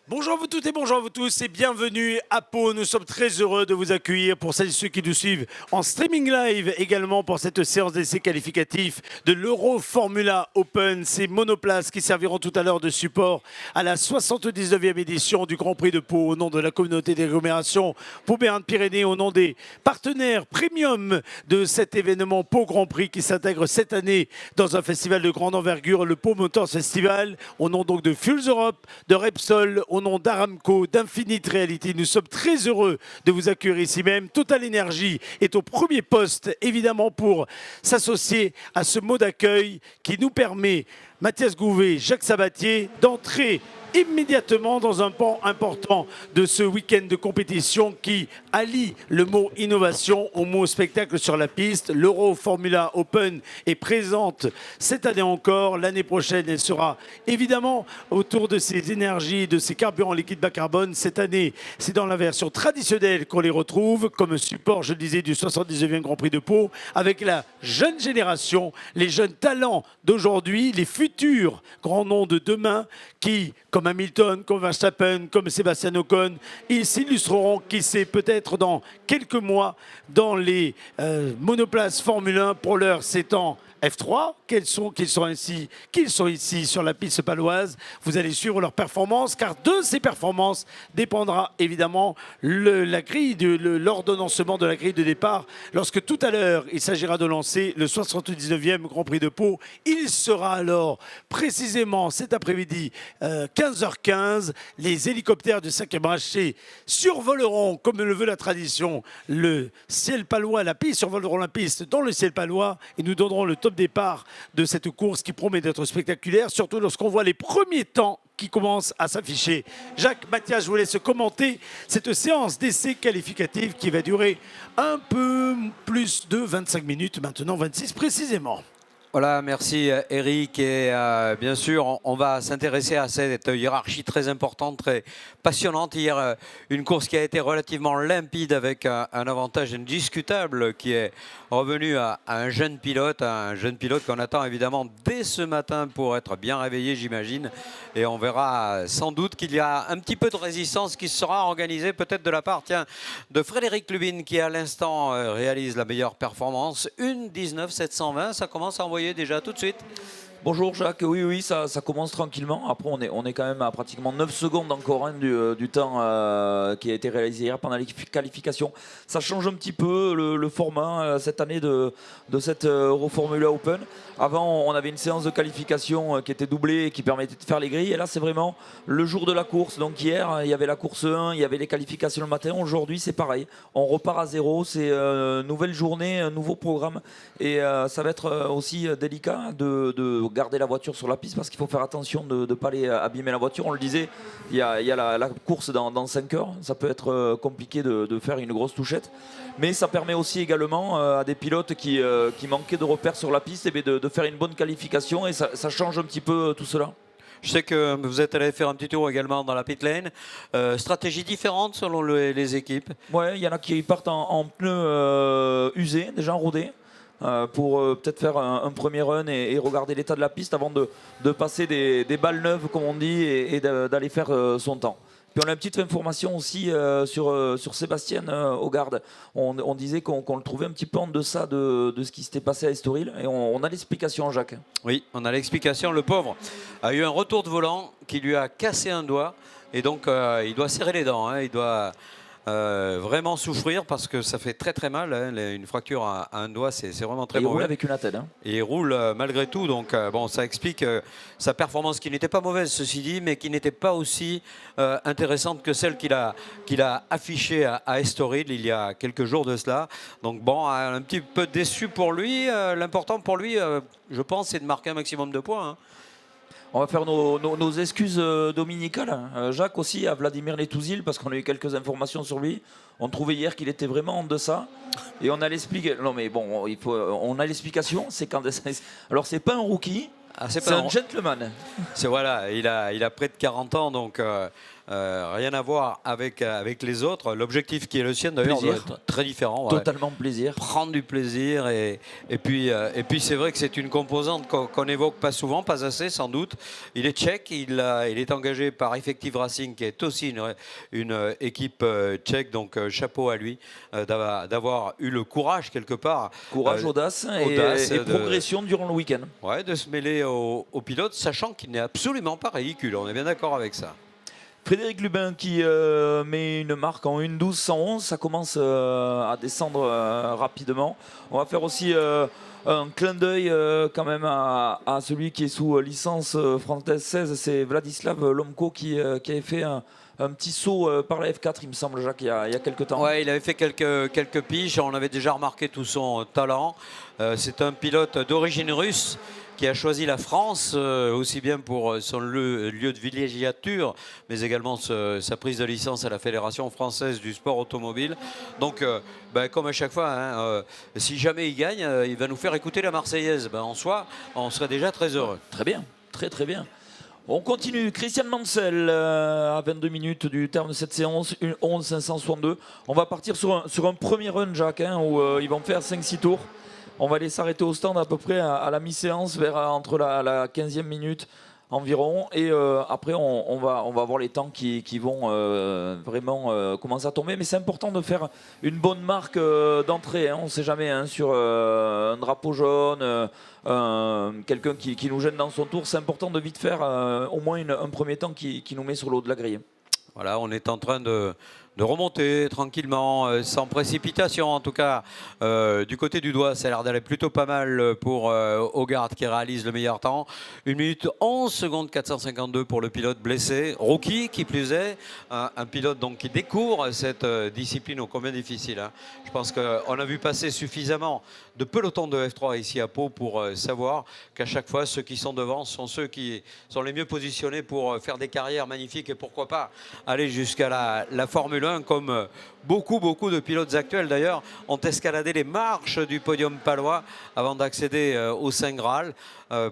Bonjour à vous toutes et bonjour à vous tous et bienvenue à Pau. Nous sommes très heureux de vous accueillir pour celles et ceux qui nous suivent en streaming live également pour cette séance d'essai qualificatif de l'Euro Formula Open. Ces monoplaces qui serviront tout à l'heure de support à la 79e édition du Grand Prix de Pau au nom de la communauté d'agglomération Pau-Béarn-Pyrénées, au nom des partenaires premium de cet événement Pau Grand Prix qui s'intègre cette année dans un festival de grande envergure, le Pau Motors Festival, au nom donc de Fuels Europe, de Repsol, au nom d'Aramco, d'Infinite Reality. Nous sommes très heureux de vous accueillir ici même. Total Energy est au premier poste, évidemment, pour s'associer à ce mot d'accueil qui nous permet, Mathias Gouvet, Jacques Sabatier, d'entrer immédiatement dans un pan important de ce week-end de compétition qui allie le mot innovation au mot spectacle sur la piste. L'Euro Formula Open est présente cette année encore. L'année prochaine, elle sera évidemment autour de ces énergies, de ces carburants liquides bas carbone. Cette année, c'est dans la version traditionnelle qu'on les retrouve comme support, je le disais, du 79e Grand Prix de Pau, avec la jeune génération, les jeunes talents d'aujourd'hui, les futurs grands noms de demain qui, comme Hamilton, comme Verstappen, comme Sébastien Ocon, ils s'illustreront, qui sait, peut-être dans quelques mois, dans les monoplaces Formule 1. Pour l'heure, c'est en F3, qu'ils sont ici sur la piste paloise. Vous allez suivre leurs performances, car de ces performances dépendra évidemment l'ordonnancement de la grille de départ. Lorsque tout à l'heure, il s'agira de lancer le 79e Grand Prix de Pau, il sera alors précisément cet après-midi 15h15. Les hélicoptères du 5e HC survoleront, comme le veut la tradition, le ciel palois, la piste, survoleront la piste dans le ciel palois et nous donnerons le top départ de cette course qui promet d'être spectaculaire, surtout lorsqu'on voit les premiers temps qui commencent à s'afficher. Jacques, Mathias, je vous laisse commenter cette séance d'essai qualificative qui va durer un peu plus de 25 minutes, maintenant 26 précisément. Voilà, merci Eric. Et bien sûr, on va s'intéresser à cette hiérarchie très importante, très passionnante. Hier, une course qui a été relativement limpide avec un avantage indiscutable qui est revenu à un jeune pilote qu'on attend évidemment dès ce matin pour être bien réveillé, j'imagine. Et on verra sans doute qu'il y a un petit peu de résistance qui sera organisée peut-être de la part de Frédéric Lubin qui à l'instant réalise la meilleure performance. 1:19.720, ça commence à envoyer déjà tout de suite. Bonjour Jacques, oui, ça commence tranquillement. Après, on est quand même à pratiquement 9 secondes encore du temps qui a été réalisé hier pendant les qualifications. Ça change un petit peu le format cette année de cette Euro Formula Open. Avant, on avait une séance de qualification qui était doublée et qui permettait de faire les grilles. Et là, c'est vraiment le jour de la course. Donc hier, il y avait la course 1, il y avait les qualifications le matin. Aujourd'hui, c'est pareil. On repart à zéro. C'est nouvelle journée, un nouveau programme. Et ça va être aussi délicat de garder la voiture sur la piste parce qu'il faut faire attention de ne pas aller abîmer la voiture. On le disait, il y a la course dans 5 heures. Ça peut être compliqué de faire une grosse touchette. Mais ça permet aussi également à des pilotes qui manquaient de repères sur la piste de faire une bonne qualification et ça change un petit peu tout cela. Je sais que vous êtes allé faire un petit tour également dans la pit lane. Stratégie différente selon les équipes. Oui, il y en a qui partent en pneus usés, déjà rodés. Pour peut-être faire un premier run et regarder l'état de la piste avant de passer des balles neuves comme on dit et d'aller faire son temps. Puis on a une petite information aussi sur Sébastien Ogarde. On disait qu'on le trouvait un petit peu en deçà de ce qui s'était passé à Estoril et on a l'explication, Jacques. Oui, on a l'explication. Le pauvre a eu un retour de volant qui lui a cassé un doigt et donc il doit serrer les dents, hein. Il doit vraiment souffrir parce que ça fait très très mal, hein. Une fracture à un doigt, c'est vraiment très mauvais. Il roule avec une attelle. Hein. Et il roule malgré tout, donc bon, ça explique sa performance qui n'était pas mauvaise, ceci dit, mais qui n'était pas aussi intéressante que celle qu'il a affichée à Estoril il y a quelques jours de cela. Donc bon, un petit peu déçu pour lui. L'important pour lui, je pense, c'est de marquer un maximum de points, hein. On va faire nos excuses dominicales. Jacques aussi à Vladimir Letouzil parce qu'on a eu quelques informations sur lui. On trouvait hier qu'il était vraiment en deçà et on a l'explication. Non mais bon, on a l'explication. C'est quand. Alors c'est pas un rookie. C'est un gentleman. C'est voilà, il a près de 40 ans, donc rien à voir avec les autres. L'objectif qui est le sien d'ailleurs doit être très différent. Ouais. Totalement plaisir. Prendre du plaisir et puis c'est vrai que c'est une composante qu'on n'évoque pas souvent, pas assez sans doute. Il est tchèque, il est engagé par Effective Racing qui est aussi une équipe tchèque, donc chapeau à lui d'avoir eu le courage quelque part. Courage, audace et progression durant le week-end. Ouais, de se mêler au pilote, sachant qu'il n'est absolument pas ridicule, on est bien d'accord avec ça. Frédéric Lubin qui met une marque en 1:12.111, ça commence à descendre rapidement. On va faire aussi un clin d'œil quand même à celui qui est sous licence française 16, c'est Vladislav Lomko qui avait fait un petit saut par la F4, il me semble, Jacques, il y a quelques temps. Ouais, il avait fait quelques piges, on avait déjà remarqué tout son talent. C'est un pilote d'origine russe qui a choisi la France, aussi bien pour son lieu de villégiature, mais également sa prise de licence à la Fédération française du sport automobile. Donc, comme à chaque fois, hein, si jamais il gagne, il va nous faire écouter la Marseillaise. En soi, on serait déjà très heureux. Très bien, très bien. On continue. Christian Mansell à 22 minutes du terme de cette séance, 11.562. On va partir sur un premier run, Jacques, hein, où ils vont faire 5-6 tours. On va aller s'arrêter au stand à peu près à la mi-séance, entre la 15e minute environ. Et après, on va voir les temps qui vont vraiment commencer à tomber. Mais c'est important de faire une bonne marque d'entrée. Hein. On ne sait jamais, hein, sur un drapeau jaune, quelqu'un qui nous gêne dans son tour. C'est important de vite faire au moins un premier temps qui nous met sur le haut de la grille. Voilà, on est en train de remonter tranquillement, sans précipitation en tout cas. Du côté du doigt, ça a l'air d'aller plutôt pas mal pour Hogarth qui réalise le meilleur temps. 1 minute 11 secondes 452 pour le pilote blessé. Rookie qui plus est, un pilote donc qui découvre cette discipline ô combien difficile. Hein. Je pense qu'on a vu passer suffisamment de pelotons de F3 ici à Pau pour savoir qu'à chaque fois, ceux qui sont devant sont ceux qui sont les mieux positionnés pour faire des carrières magnifiques et pourquoi pas aller jusqu'à la Formule 1 comme beaucoup de pilotes actuels d'ailleurs ont escaladé les marches du podium palois avant d'accéder au Saint Graal.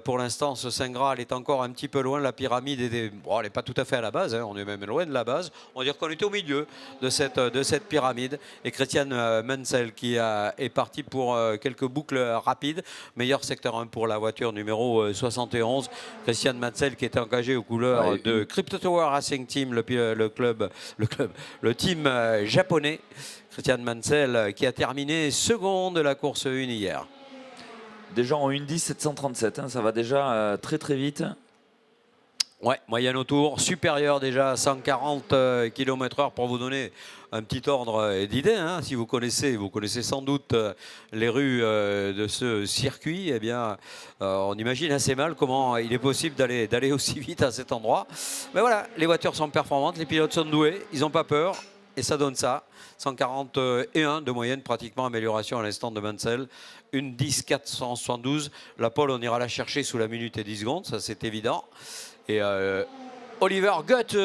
Pour l'instant, ce Saint Graal est encore un petit peu loin. La pyramide elle n'est pas tout à fait à la base, hein, on est même loin de la base. On va dire qu'on était au milieu de cette pyramide. Et Christian Mansell qui est parti pour quelques boucles rapides. Meilleur secteur 1 pour la voiture numéro 71. Christian Mansell qui était engagé aux couleurs de Crypto Tower Racing Team, le team japonais. Christian Mansell qui a terminé second de la course 1 hier. Déjà en 1:10 737, hein, ça va déjà très vite. Ouais, moyenne au tour supérieure déjà à 140 km/h pour vous donner un petit ordre d'idée. Hein. Si vous connaissez sans doute les rues de ce circuit, eh bien, on imagine assez mal comment il est possible d'aller aussi vite à cet endroit. Mais voilà, les voitures sont performantes, les pilotes sont doués, ils n'ont pas peur et ça donne ça. 141 de moyenne, pratiquement amélioration à l'instant de Mansell. 1:10 472. La pole, on ira la chercher sous la minute et 10 secondes, ça c'est évident. Et Oliver Gutt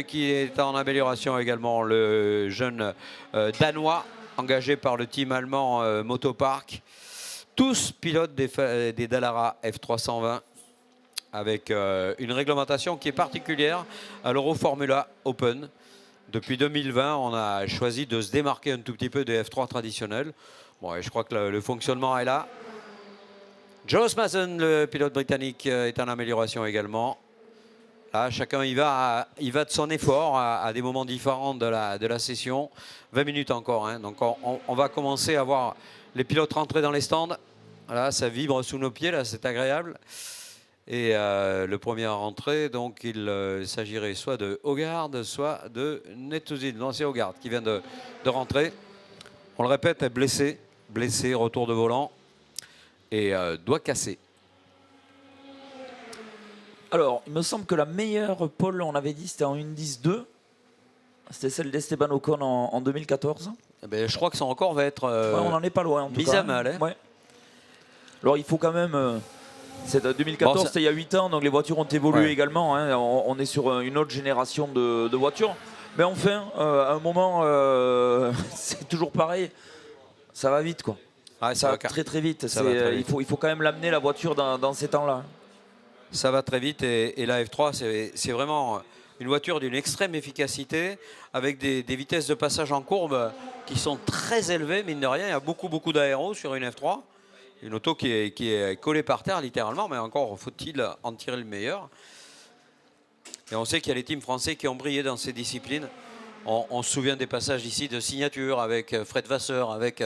qui est en amélioration également, le jeune danois engagé par le team allemand Motopark. Tous pilotes des Dallara F320 avec une réglementation qui est particulière à l'Euro Formula Open. Depuis 2020, on a choisi de se démarquer un tout petit peu des F3 traditionnels. Bon, et je crois que le fonctionnement est là. Joe Mason, le pilote britannique, est en amélioration également. Là, chacun y va de son effort à des moments différents de la session. 20 minutes encore. Hein. Donc on va commencer à voir les pilotes rentrer dans les stands. Là, ça vibre sous nos pieds, là, c'est agréable. Et le premier à rentrer, donc il s'agirait soit de Hogarth, soit de Netuzin. Non, c'est Hogarth qui vient de rentrer. On le répète, blessé, retour de volant et doigt cassé. Alors, il me semble que la meilleure pole, on avait dit, c'était en 1:10.2. C'était celle d'Esteban Ocon en 2014. Eh ben, je crois que son record va être on n'en est pas loin en tout mis cas. À mal. Hein. Ouais. Alors, il faut quand même... C'est 2014, bon, c'était il y a 8 ans, donc les voitures ont évolué également. Hein. On est sur une autre génération de voitures. Mais enfin, à un moment, c'est toujours pareil. Ça va vite, quoi. Ouais, ça va très vite. Il faut quand même l'amener, la voiture, dans ces temps-là. Ça va très vite et la F3, c'est vraiment une voiture d'une extrême efficacité, avec des vitesses de passage en courbe qui sont très élevées, mine de rien. Il y a beaucoup d'aéro sur une F3. Une auto qui est collée par terre, littéralement, mais encore faut-il en tirer le meilleur. Et on sait qu'il y a les teams français qui ont brillé dans ces disciplines. On se souvient des passages ici de signature avec Fred Vasseur, avec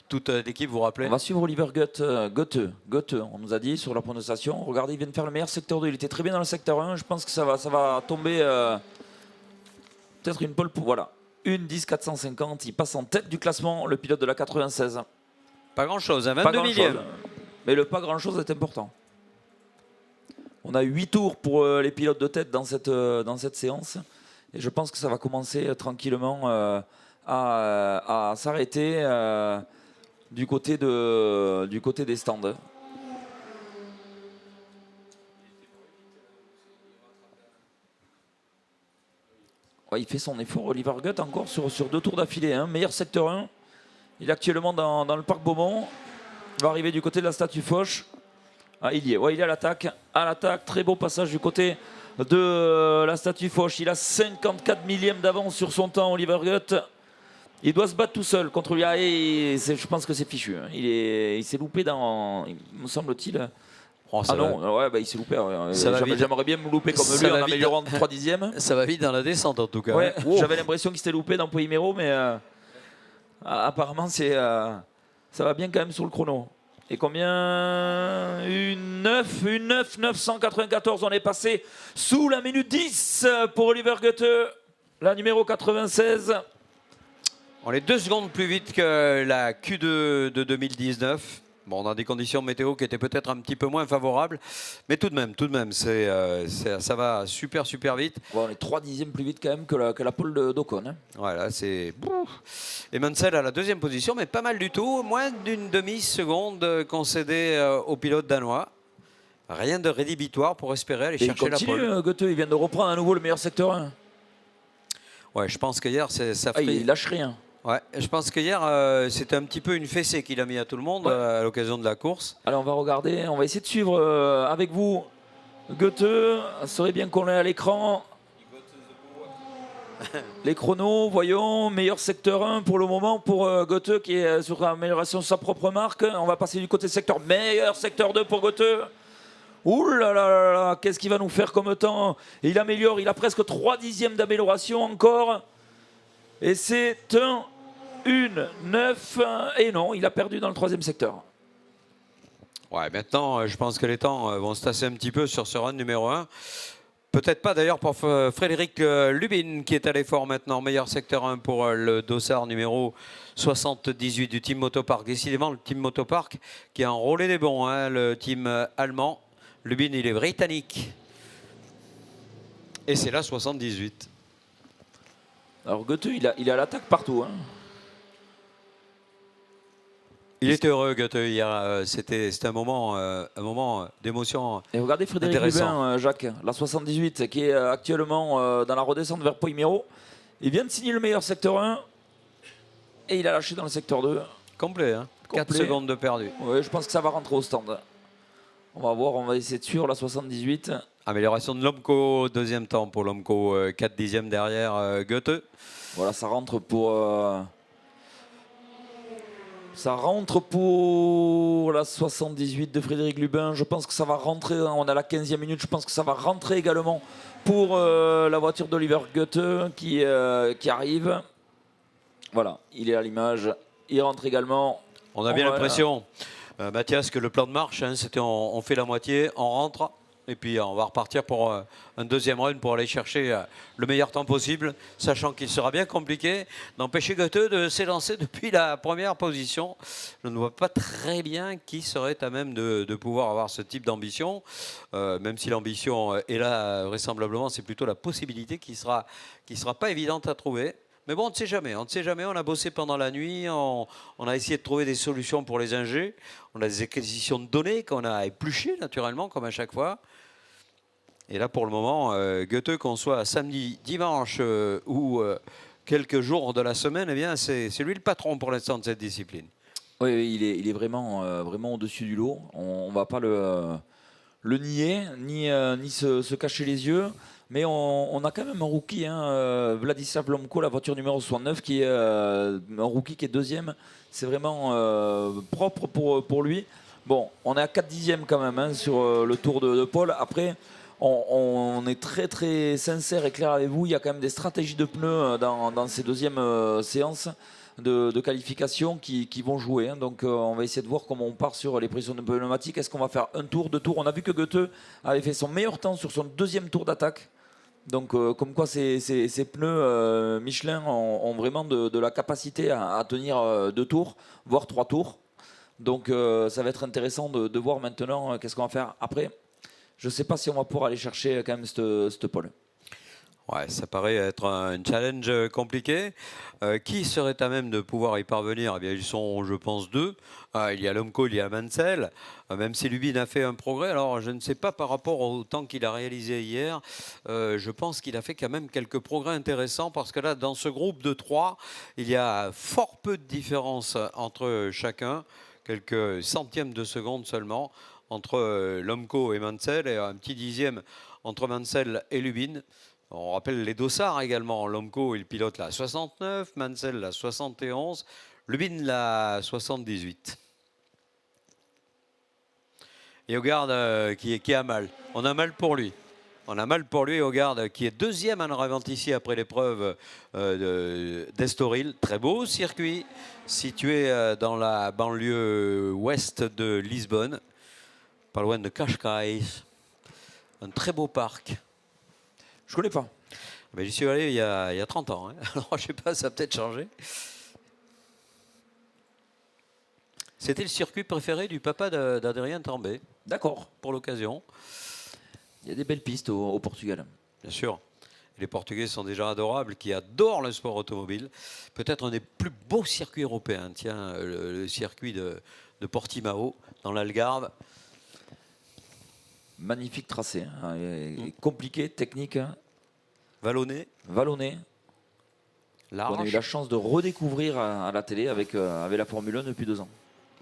toute l'équipe, vous vous rappelez? On va suivre Oliver Goethe, on nous a dit sur la prononciation. Regardez, il vient de faire le meilleur secteur 2. Il était très bien dans le secteur 1. Je pense que ça va tomber peut-être une pole pour. Voilà. 1:10,450. Il passe en tête du classement, le pilote de la 96. Pas grand-chose, hein, Pas 22 millième. Mais le pas grand-chose est important. On a 8 tours pour les pilotes de tête dans cette séance. Et je pense que ça va commencer tranquillement à s'arrêter du côté des stands. Ouais, il fait son effort, Oliver Goethe, encore sur 2 tours d'affilée. Hein. Meilleur secteur 1. Il est actuellement dans le parc Beaumont. Il va arriver du côté de la statue Foch. Ah, il y est. Ouais, il est à l'attaque. À l'attaque. Très beau passage du côté de la statue Foch. Il a 54 millièmes d'avance sur son temps, Oliver Goethe. Il doit se battre tout seul contre lui. Et je pense que c'est fichu. Hein. Il s'est loupé dans, me semble-t-il. Oh, ah non, ouais, bah, il s'est loupé. J'aimerais bien me louper comme lui en améliorant de 3 dixièmes. Ça va vite dans la descente en tout cas. Ouais, Wow. J'avais l'impression qu'il s'était loupé dans Poimero, mais apparemment ça va bien quand même sur le chrono. Et combien? Une 9,994. On est passé sous la minute 10 pour Oliver Goethe, la numéro 96. On est 2 secondes plus vite que la Q2 de 2019. Bon, on a des conditions météo qui étaient peut-être un petit peu moins favorables, mais tout de même, ça va super vite. Ouais, on est 3 dixièmes plus vite quand même que la pole d'Ocon. Hein. Voilà, c'est... Et Mansell à la 2e position, mais pas mal du tout. Moins d'une demi-seconde concédée au pilote danois. Rien de rédhibitoire pour espérer aller chercher la pole. Goethe, il vient de reprendre à nouveau le meilleur secteur 1. Ouais, je pense qu'hier, ça fait... il lâche rien. Ouais, je pense qu'hier, c'était un petit peu une fessée qu'il a mis à tout le monde à l'occasion de la course. Alors on va regarder, on va essayer de suivre avec vous Goethe. Ça serait bien qu'on l'ait à l'écran. Les chronos, voyons, meilleur secteur 1 pour le moment pour Goethe qui est sur l'amélioration de sa propre marque. On va passer du côté secteur, meilleur secteur 2 pour Goethe. Ouh là là là là, qu'est-ce qu'il va nous faire comme temps? Et il améliore, il a presque 3 dixièmes d'amélioration encore. Et c'est un 9. Et non, il a perdu dans le 3e secteur. Ouais, maintenant, je pense que les temps vont se tasser un petit peu sur ce run numéro 1. Peut-être pas d'ailleurs pour Frédéric Lubin qui est à l'effort maintenant. Meilleur secteur 1 pour le dossard numéro 78 du Team Motopark. Décidément, le Team Motopark qui a enrôlé des bons, hein, le team allemand. Lubin, il est britannique. Et c'est là 78. Alors Goethe, il est à l'attaque partout. Hein. Il était heureux, Goethe, hier. C'était un moment d'émotion. Et regardez Frédéric Lubin, Jacques, la 78, qui est actuellement dans la redescente vers Poimero. Il vient de signer le meilleur secteur 1 et il a lâché dans le secteur 2. Complet, hein. 4 secondes de perdu. Oui, je pense que ça va rentrer au stand. On va voir, on va essayer de suivre la 78. Amélioration de Lomco, 2e temps pour Lomco, 4 dixièmes derrière Goethe. Voilà, ça rentre pour la 78 de Frédéric Lubin. Je pense que ça va rentrer, on a la 15e minute, je pense que ça va rentrer également pour la voiture d'Oliver Goethe qui arrive. Voilà, il est à l'image, il rentre également. On a bien l'impression, Mathias, que le plan de marche, hein, c'était on fait la moitié, on rentre. Et puis on va repartir pour un 2e run pour aller chercher le meilleur temps possible, sachant qu'il sera bien compliqué d'empêcher Goethe de s'élancer depuis la 1re position. Je ne vois pas très bien qui serait à même de pouvoir avoir ce type d'ambition, même si l'ambition est là, vraisemblablement, c'est plutôt la possibilité qui sera pas évidente à trouver. Mais bon, on ne sait jamais. On ne sait jamais. On a bossé pendant la nuit. On a essayé de trouver des solutions pour les ingés. On a des acquisitions de données qu'on a épluchées, naturellement, comme à chaque fois. Et là, pour le moment, Goethe, qu'on soit samedi, dimanche ou quelques jours de la semaine, eh bien, c'est lui le patron pour l'instant de cette discipline. Oui, il est vraiment au-dessus du lot. On ne va pas le nier, ni se cacher les yeux. Mais on a quand même un rookie, hein, Vladislav Lomko, la voiture numéro 69, qui est un rookie qui est deuxième. C'est vraiment propre pour lui. Bon, on est à 4 dixièmes quand même, hein, sur le tour de Paul. Après, on est très très sincère et clair avec vous. Il y a quand même des stratégies de pneus dans ces deuxièmes séances de qualification qui vont jouer, hein. Donc on va essayer de voir comment on part sur les pressions de pneumatiques. Est-ce qu'on va faire un tour, deux tours? On a vu que Goethe avait fait son meilleur temps sur son deuxième tour d'attaque. Donc comme quoi ces pneus Michelin ont vraiment de la capacité à tenir 2 tours, voire 3 tours. Donc ça va être intéressant de voir maintenant qu'est-ce qu'on va faire après. Je ne sais pas si on va pouvoir aller chercher quand même cette pole. Ouais, ça paraît être un challenge compliqué. Qui serait à même de pouvoir y parvenir? Eh bien, ils sont, je pense, 2. Il y a Lomko, il y a Mansell. Même si Lubin a fait un progrès, alors je ne sais pas par rapport au temps qu'il a réalisé hier. Je pense qu'il a fait quand même quelques progrès intéressants parce que là, dans ce groupe de 3, il y a fort peu de différence entre chacun, quelques centièmes de seconde seulement entre Lomko et Mansell et un petit dixième entre Mansell et Lubin. On rappelle les dossards également. Lomko, il pilote la 69, Mansell la 71, Lubin la 78. Et Hogarth qui a mal. On a mal pour lui. On a mal pour lui, Hogarth, qui est deuxième en Ralentici après l'épreuve d'Estoril. Très beau circuit, situé dans la banlieue ouest de Lisbonne, pas loin de Cascais. Un très beau parc. Je connais pas. J'y suis allé il y a 30 ans. Hein. Alors, je sais pas, ça a peut-être changé. C'était le circuit préféré du papa d'Adrien Tambay. D'accord. Pour l'occasion. Il y a des belles pistes au Portugal. Bien sûr. Les Portugais sont déjà adorables, qui adorent le sport automobile. Peut-être un des plus beaux circuits européens. Tiens, le circuit de Portimao, dans l'Algarve. Magnifique tracé, hein, compliqué, technique. Hein. Vallonné. Vallonné. Large. On a eu la chance de redécouvrir à la télé avec la Formule 1 depuis 2 ans.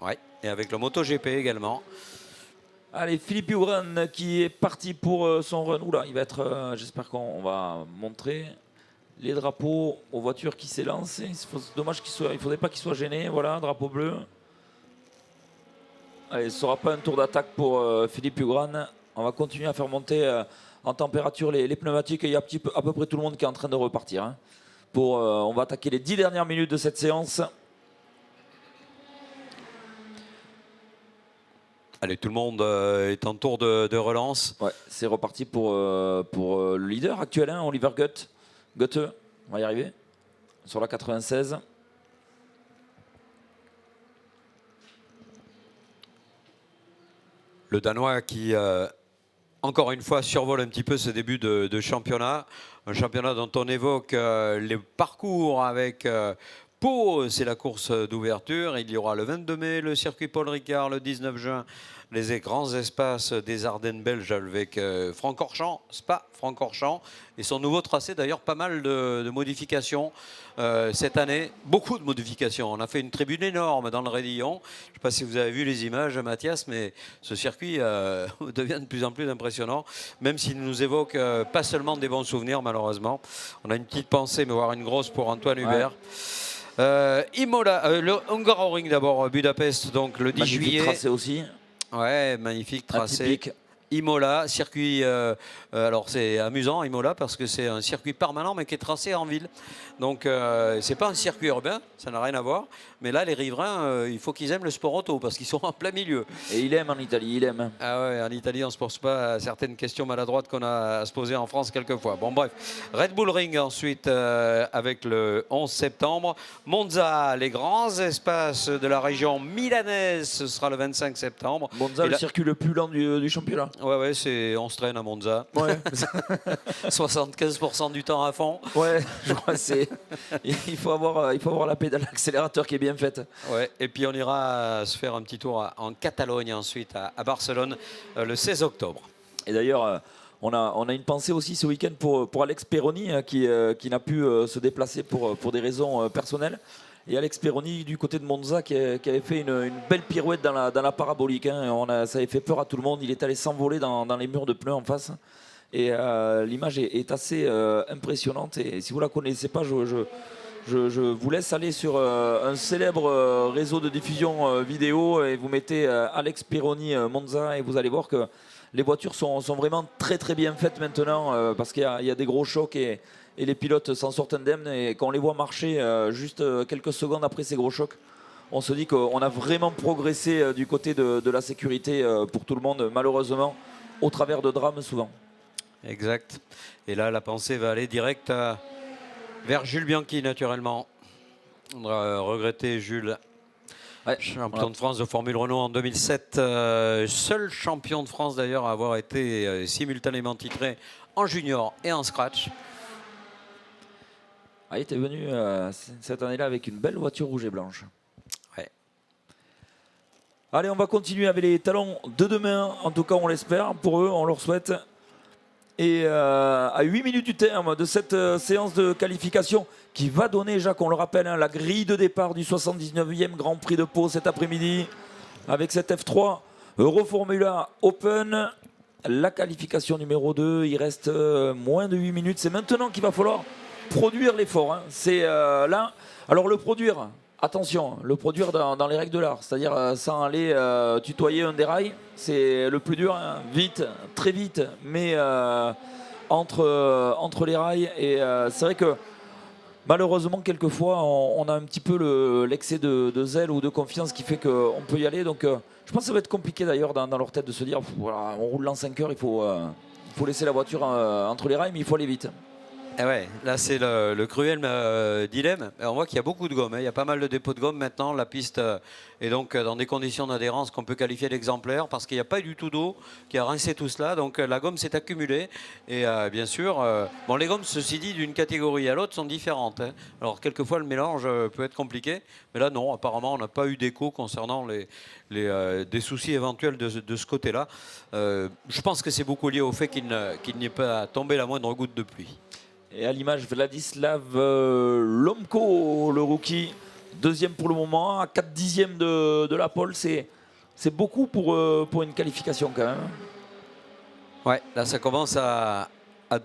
Ouais, et avec le MotoGP également. Allez, Philippe Hubran qui est parti pour son run. Oula, il va être. J'espère qu'on va montrer les drapeaux aux voitures qui s'élancent. C'est dommage il ne faudrait pas qu'il soit gêné. Voilà, drapeau bleu. Allez, ce ne sera pas un tour d'attaque pour Philippe Hubran. On va continuer à faire monter en température les pneumatiques. Il y a à peu près tout le monde qui est en train de repartir. Hein. On va attaquer les 10 dernières minutes de cette séance. Allez, tout le monde est en tour de relance. Ouais, c'est reparti pour le leader actuel, hein, Oliver Goethe. Goethe, on va y arriver. Sur la 96. Le Danois qui, encore une fois, survole un petit peu ce début de championnat. Un championnat dont on évoque les parcours avec Pau, c'est la course d'ouverture. Il y aura le 22 mai le circuit Paul Ricard, le 19 juin les grands espaces des Ardennes belges avec Francorchamps, Spa, Francorchamps. Et son nouveau tracé, d'ailleurs, pas mal de modifications cette année. Beaucoup de modifications. On a fait une tribune énorme dans le Raidillon. Je ne sais pas si vous avez vu les images, Mathias, mais ce circuit devient de plus en plus impressionnant, même s'il nous évoque pas seulement des bons souvenirs, malheureusement. On a une petite pensée, mais voire une grosse pour Antoine Hubert. Imola, le Hungaroring d'abord, Budapest, donc le 10 magnifique juillet. Tracé aussi. Ouais, magnifique tracé. Atypique. Imola, circuit. Alors c'est amusant, Imola, parce que c'est un circuit permanent, mais qui est tracé en ville. Donc c'est pas un circuit urbain, ça n'a rien à voir. Mais là, les riverains, il faut qu'ils aiment le sport auto, parce qu'ils sont en plein milieu. Et il aime en Italie, il aime. Ah ouais, en Italie, on ne se pose pas à certaines questions maladroites qu'on a à se poser en France quelquefois. Bon, bref. Red Bull Ring ensuite, avec le 11 septembre. Monza, les grands espaces de la région milanaise, ce sera le 25 septembre. Monza, le circuit le plus lent du championnat. Ouais, on se traîne à Monza. Ouais. 75% du temps à fond. Ouais, je crois que il faut avoir la pédale accélérateur qui est bien faite. Ouais, et puis on ira se faire un petit tour en Catalogne ensuite, à Barcelone, le 16 octobre. Et d'ailleurs, on a une pensée aussi ce week-end pour Alex Perroni qui n'a pu se déplacer pour des raisons personnelles. Et Alex Perroni du côté de Monza qui avait fait une belle pirouette dans la parabolique. Hein. Ça avait fait peur à tout le monde. Il est allé s'envoler dans les murs de pneus en face. Et l'image est assez impressionnante. Et si vous ne la connaissez pas, je vous laisse aller sur un célèbre réseau de diffusion vidéo et vous mettez Alex Pironi Monza et vous allez voir que les voitures sont vraiment très très bien faites maintenant parce qu'il y a des gros chocs et les pilotes s'en sortent indemnes. Et quand on les voit marcher juste quelques secondes après ces gros chocs, on se dit qu'on a vraiment progressé du côté de la sécurité pour tout le monde, malheureusement, au travers de drames souvent. Exact. Et là, la pensée va aller direct vers Jules Bianchi, naturellement. On va regretter Jules, Ouais, champion de France de Formule Renault en 2007. Seul champion de France, d'ailleurs, à avoir été simultanément titré en junior et en scratch. Il était venu cette année-là avec une belle voiture rouge et blanche. Ouais. Allez, on va continuer avec les talons de demain. En tout cas, on l'espère. Pour eux, on leur souhaite. Et à 8 minutes du terme de cette séance de qualification qui va donner, Jacques, on le rappelle, la grille de départ du 79e Grand Prix de Pau cet après-midi avec cette F3 Euroformula Open. La qualification numéro 2, il reste moins de 8 minutes. C'est maintenant qu'il va falloir produire l'effort. C'est là. Alors le produire, attention, le produire dans les règles de l'art, c'est-à-dire sans aller tutoyer un dérail, c'est le plus dur, vite, très vite, mais entre les rails. Et c'est vrai que malheureusement, quelquefois, on a un petit peu l'excès de zèle ou de confiance qui fait qu'on peut y aller. Donc je pense que ça va être compliqué d'ailleurs dans leur tête de se dire, voilà, on roule dans 5 heures, il faut laisser la voiture entre les rails, mais il faut aller vite. Et ouais, là c'est le cruel dilemme. Et on voit qu'il y a beaucoup de gomme, hein. Il y a pas mal de dépôts de gomme maintenant. La piste est donc dans des conditions d'adhérence qu'on peut qualifier d'exemplaires parce qu'il n'y a pas du tout d'eau qui a rincé tout cela. Donc la gomme s'est accumulée. Et bien sûr, bon, les gommes, ceci dit, d'une catégorie à l'autre sont différentes, hein. Alors quelquefois le mélange peut être compliqué. Mais là non, apparemment on n'a pas eu d'écho concernant des soucis éventuels de ce côté-là. Je pense que c'est beaucoup lié au fait qu'il n'y ait pas tombé la moindre goutte de pluie. Et à l'image, Vladislav Lomko, le rookie, deuxième pour le moment, à 4 dixièmes de la pole. C'est beaucoup pour une qualification quand même. Ouais, là ça commence à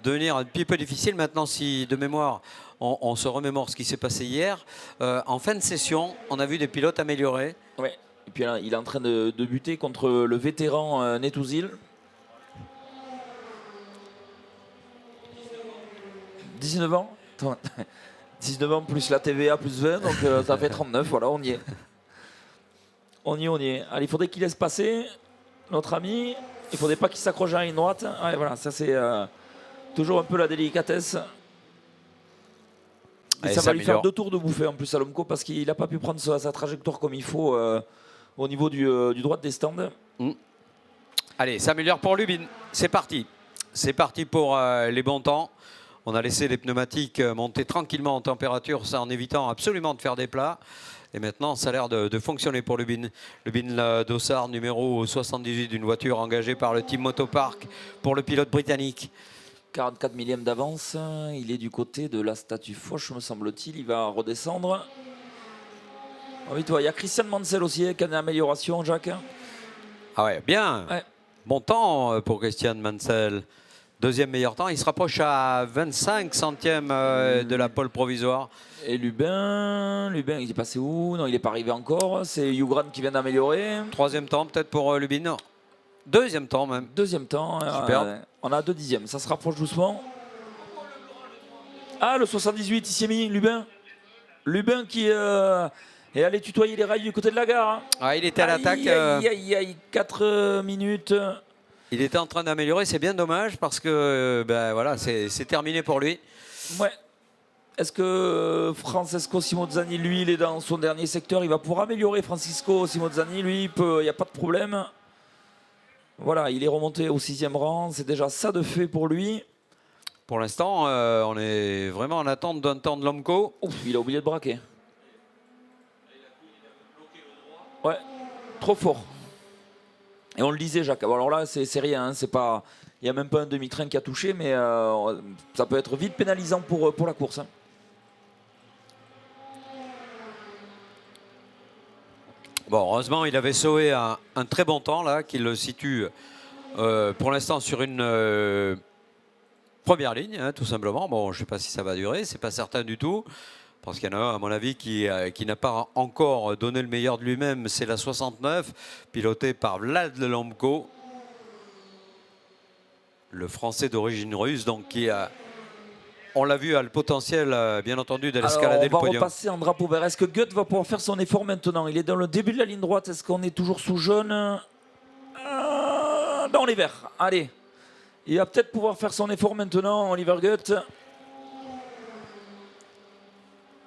devenir un petit peu difficile. Maintenant, si de mémoire, on se remémore ce qui s'est passé hier, en fin de session, on a vu des pilotes améliorés. Ouais. Et puis là, il est en train de buter contre le vétéran Netouzil. 19 ans 19 ans plus la TVA plus 20, donc ça fait 39, voilà, on y est. On y est. Allez, il faudrait qu'il laisse passer notre ami. Il ne faudrait pas qu'il s'accroche à la ligne droite. Ouais, voilà, ça c'est toujours un peu la délicatesse. Et ça va lui faire 2 tours de bouffée en plus à Lomko parce qu'il n'a pas pu prendre sa trajectoire comme il faut au niveau du droit des stands. Allez, ça améliore pour Lubin. C'est parti. C'est parti pour les bons temps. On a laissé les pneumatiques monter tranquillement en température, ça en évitant absolument de faire des plats. Et maintenant, ça a l'air de fonctionner pour Lubin. Lubin Dossard, numéro 78 d'une voiture engagée par le Team Motopark pour le pilote britannique. 44 millièmes d'avance. Il est du côté de la statue Foch, me semble-t-il. Il va redescendre. Oh oui, toi, il y a Christian Mansell aussi qui a une amélioration, Jacques. Ah ouais, bien. Ouais. Bon temps pour Christian Mansell. Deuxième meilleur temps, il se rapproche à 25 centièmes de la pole provisoire. Et Lubin, il est passé où? Non, il n'est pas arrivé encore. C'est Hugh Grant qui vient d'améliorer. Troisième temps peut-être pour Lubin. Non. Deuxième temps même. Deuxième temps. Super. On a 2 dixièmes. Ça se rapproche doucement. Ah, le 78, il s'y est mis, Lubin. Lubin qui est allé tutoyer les rails du côté de la gare. Hein. Ah, il était à l'attaque. Aïe, 4 minutes. Il était en train d'améliorer, c'est bien dommage parce que ben voilà, c'est terminé pour lui. Ouais. Est-ce que Francesco Simozzani, lui, il est dans son dernier secteur, il va pouvoir améliorer Francisco Simozzani, lui, il n'y a pas de problème. Voilà, il est remonté au 6e rang, c'est déjà ça de fait pour lui. Pour l'instant, on est vraiment en attente d'un temps de Lomko. Ouf, il a oublié de braquer. Ouais, trop fort. Et on le disait, Jacques. Alors là, c'est rien. Hein, c'est pas, il n'y a même pas un demi-train qui a touché, mais ça peut être vite pénalisant pour la course. Hein. Bon, heureusement, il avait sauvé un très bon temps là, qui le situe pour l'instant sur une première ligne, hein, tout simplement. Bon, je ne sais pas si ça va durer, c'est pas certain du tout. Parce qu'il y en a un, à mon avis, qui n'a pas encore donné le meilleur de lui-même. C'est la 69, pilotée par Vlad Lomko, le Français d'origine russe, donc qui a, on l'a vu, a le potentiel, bien entendu, d'aller escalader le podium. On va repasser en drapeau vert. Est-ce que Gut va pouvoir faire son effort maintenant? Il est dans le début de la ligne droite. Est-ce qu'on est toujours sous jaune? Dans les verts. Allez. Il va peut-être pouvoir faire son effort maintenant, Oliver Gut.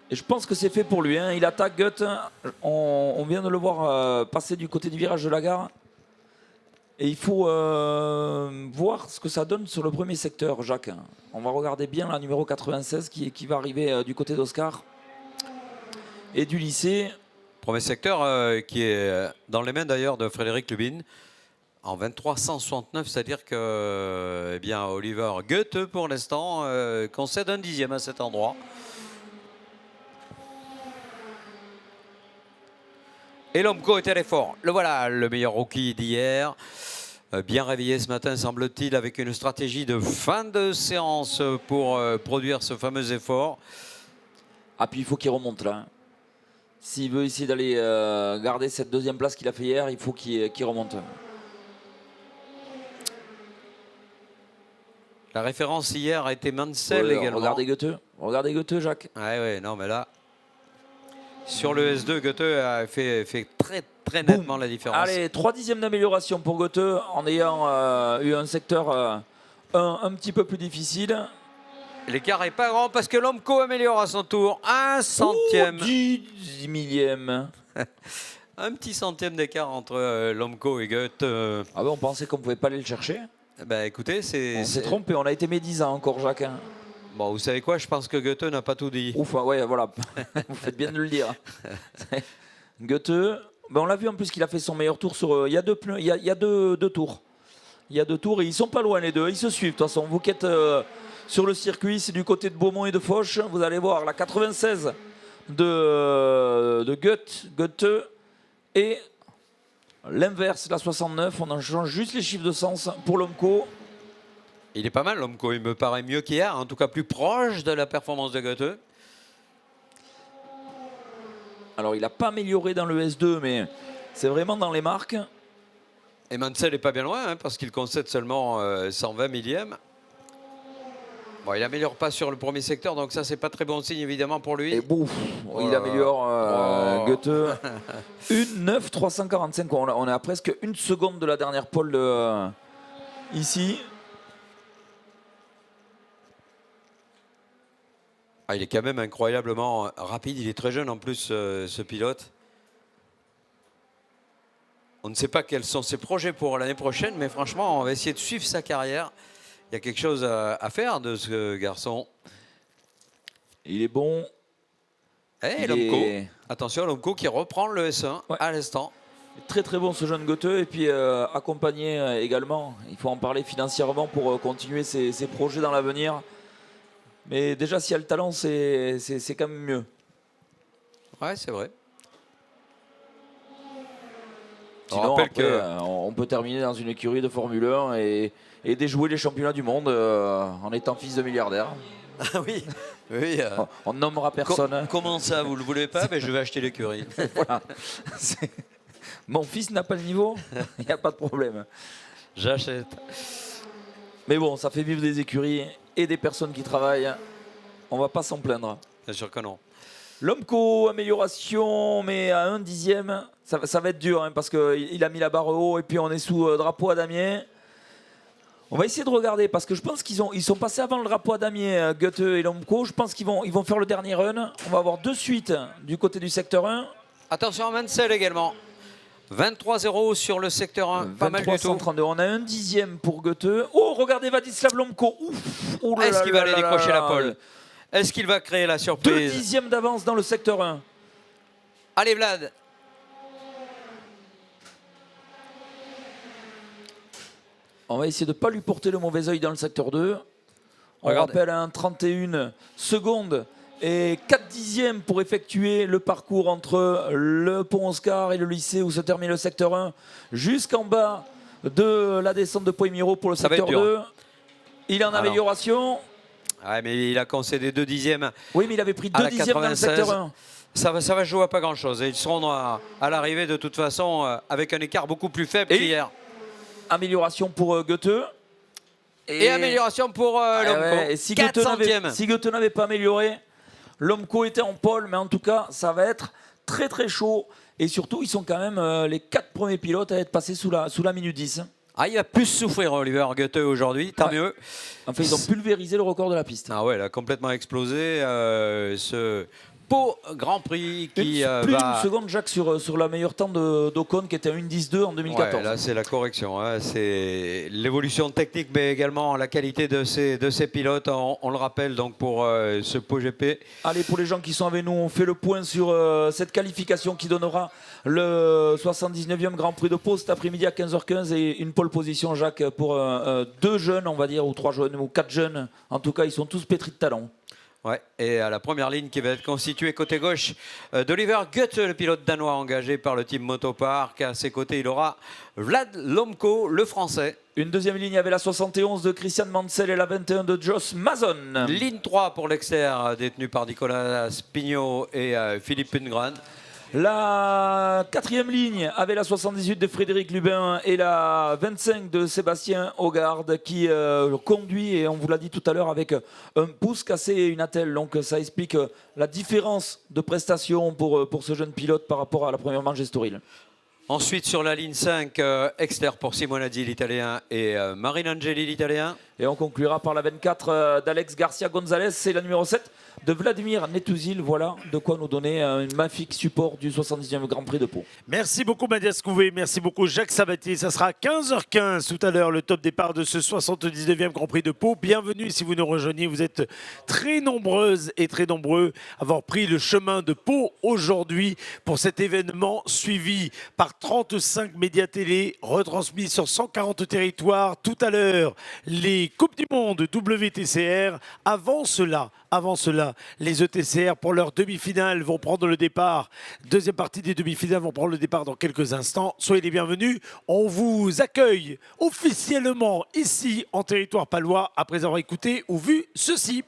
Et je pense que c'est fait pour lui. Hein. Il attaque Gut. On vient de le voir passer du côté du virage de la gare. Et il faut voir ce que ça donne sur le premier secteur, Jacques. On va regarder bien la numéro 96 qui va arriver du côté d'Oscar et du lycée. Premier secteur qui est dans les mains d'ailleurs de Frédéric Lubin en 2369, c'est-à-dire que bien, Oliver Goethe, pour l'instant, concède un dixième à cet endroit. Et Lomko est très fort. Le voilà, le meilleur rookie d'hier. Bien réveillé ce matin, semble-t-il, avec une stratégie de fin de séance pour produire ce fameux effort. Ah, puis il faut qu'il remonte là. S'il veut essayer d'aller garder cette deuxième place qu'il a fait hier, il faut qu'il remonte. La référence hier a été Mansell également. Regardez Goethe, Jacques. Ouais, non, mais là, sur le S2, Goethe a fait très nettement la différence. Allez, 3 dixièmes d'amélioration pour Goethe en ayant eu un secteur un petit peu plus difficile. L'écart n'est pas grand parce que Lomko améliore à son tour. Un centième. 10 millièmes. Un petit centième d'écart entre Lomko et Goethe. Ah ben, on pensait qu'on ne pouvait pas aller le chercher. Bah écoutez, on s'est trompé, on a été médisant encore, Jacques. Bon, vous savez quoi, je pense que Goethe n'a pas tout dit. Ouf, ouais, voilà. Vous faites bien de le dire. Goethe, ben on l'a vu en plus qu'il a fait son meilleur tour sur. Il y a deux tours. Il y a deux tours et ils sont pas loin les deux. Ils se suivent. De toute façon, vous qui êtes sur le circuit, c'est du côté de Beaumont et de Foch. Vous allez voir la 96 de Goethe et l'inverse, la 69. On en change juste les chiffres de sens pour Lomko. Il est pas mal, Lomko. Il me paraît mieux qu'hier, en tout cas plus proche de la performance de Goethe. Alors, il n'a pas amélioré dans le S2, mais c'est vraiment dans les marques. Et Mansell n'est pas bien loin, hein, parce qu'il concède seulement 120 millièmes. Bon, il n'améliore pas sur le premier secteur, donc ça, c'est pas très bon signe, évidemment, pour lui. Et bouf, il améliore Goethe. 1,9,345. On est à presque une seconde de la dernière pole ici. Ah, il est quand même incroyablement rapide. Il est très jeune en plus, ce pilote. On ne sait pas quels sont ses projets pour l'année prochaine, mais franchement, on va essayer de suivre sa carrière. Il y a quelque chose à faire de ce garçon. Il est bon. Et Lomko. Attention, Lomko qui reprend le S1 à l'instant. Très très bon ce jeune Goethe. Et puis accompagné également. Il faut en parler financièrement pour continuer ses projets dans l'avenir. Mais déjà, s'il y a le talent, c'est quand même mieux. Ouais, c'est vrai. Sinon, après, on peut terminer dans une écurie de Formule 1 et déjouer les championnats du monde en étant fils de milliardaire. Ah oui, on nommera personne. Comment ça, vous ne le voulez pas? Mais je vais acheter l'écurie. Voilà. Mon fils n'a pas le niveau, il n'y a pas de problème. J'achète. Mais bon, ça fait vivre des écuries et des personnes qui travaillent. On va pas s'en plaindre. Bien sûr que non. Lomko, amélioration, mais à 1 dixième. Ça va être dur hein, parce qu'il a mis la barre haut et puis on est sous drapeau à damier. On va essayer de regarder parce que je pense qu'ils sont passés avant le drapeau à damier, Goethe et Lomko. Je pense qu'ils vont faire le dernier run. On va avoir deux suites du côté du secteur 1. Attention à Mansell également. 23-0 sur le secteur 1, pas mal du tout. 132. On a 1 dixième pour Goethe. Oh, regardez Vladislav Lomko. Est-ce qu'il va aller décrocher la pole? Est-ce qu'il va créer la surprise? 2 dixièmes d'avance dans le secteur 1. Allez Vlad. On va essayer de ne pas lui porter le mauvais œil dans le secteur 2. On rappelle un 31 secondes et 4 dixièmes pour effectuer le parcours entre le pont Oscar et le lycée où se termine le secteur 1 jusqu'en bas de la descente de Poimiro pour le secteur 2. Il est en amélioration. Ouais, mais il a concédé 2 dixièmes. Oui, mais il avait pris à 2 la dixièmes dans le 96. secteur 1. Ça va jouer à pas grand-chose. Ils seront à l'arrivée de toute façon avec un écart beaucoup plus faible qu'hier. Amélioration pour Goethe. Et amélioration pour Lomco. Et si 4 centièmes. Si Goethe n'avait pas amélioré, Lomco était en pole, mais en tout cas, ça va être très très chaud. Et surtout, ils sont quand même les 4 premiers pilotes à être passés sous la minute 10. Ah, il va plus souffrir Oliver Goethe aujourd'hui, tant mieux. Enfin, ils ont pulvérisé le record de la piste. Ah ouais, il a complètement explosé ce Pau Grand Prix qui plus va... d'une seconde, Jacques, sur la meilleure temps d'Ocon qui était à 1,10,2 en 2014. Ouais, là, c'est la correction. Hein. C'est l'évolution technique, mais également la qualité de ces pilotes. On le rappelle donc pour ce Pau GP. Allez, pour les gens qui sont avec nous, on fait le point sur cette qualification qui donnera le 79e Grand Prix de Pau cet après-midi à 15h15 et une pole position, Jacques, pour 2 jeunes, on va dire, ou 3 jeunes, ou 4 jeunes. En tout cas, ils sont tous pétris de talent. Ouais, et à la première ligne qui va être constituée côté gauche d'Oliver Goethe, le pilote danois engagé par le team Motopark. À ses côtés, il aura Vlad Lomco, le français. Une deuxième ligne avec la 71 de Christian Mansell et la 21 de Joss Mazon. Ligne 3 pour l'externe, détenu par Nicolas Spignot et Philippe Lundgren. La 4e ligne avec la 78 de Frédéric Lubin et la 25 de Sébastien Hogarde qui conduit, et on vous l'a dit tout à l'heure, avec un pouce cassé et une attelle. Donc ça explique la différence de prestation pour ce jeune pilote par rapport à la première manche Estoril. Ensuite, sur la ligne 5, Exter pour Simonazzi, l'Italien, et Marinangeli, l'Italien. Et on conclura par la 24 d'Alex Garcia Gonzalez et la numéro 7 de Vladimir Netuzil. Voilà de quoi nous donner un magnifique support du 79e Grand Prix de Pau. Merci beaucoup Mathias Couvé, merci beaucoup Jacques Sabatier. Ça sera à 15h15 tout à l'heure le top départ de ce 79e Grand Prix de Pau. Bienvenue si vous nous rejoignez, vous êtes très nombreuses et très nombreux à avoir pris le chemin de Pau aujourd'hui pour cet événement suivi par 35 médias télé retransmis sur 140 territoires. Tout à l'heure, les Coupes du Monde WTCR. Avant cela, les ETCR pour leur demi-finale vont prendre le départ. Deuxième partie des demi-finales vont prendre le départ dans quelques instants. Soyez les bienvenus. On vous accueille officiellement ici en territoire palois après avoir écouté ou vu ceci.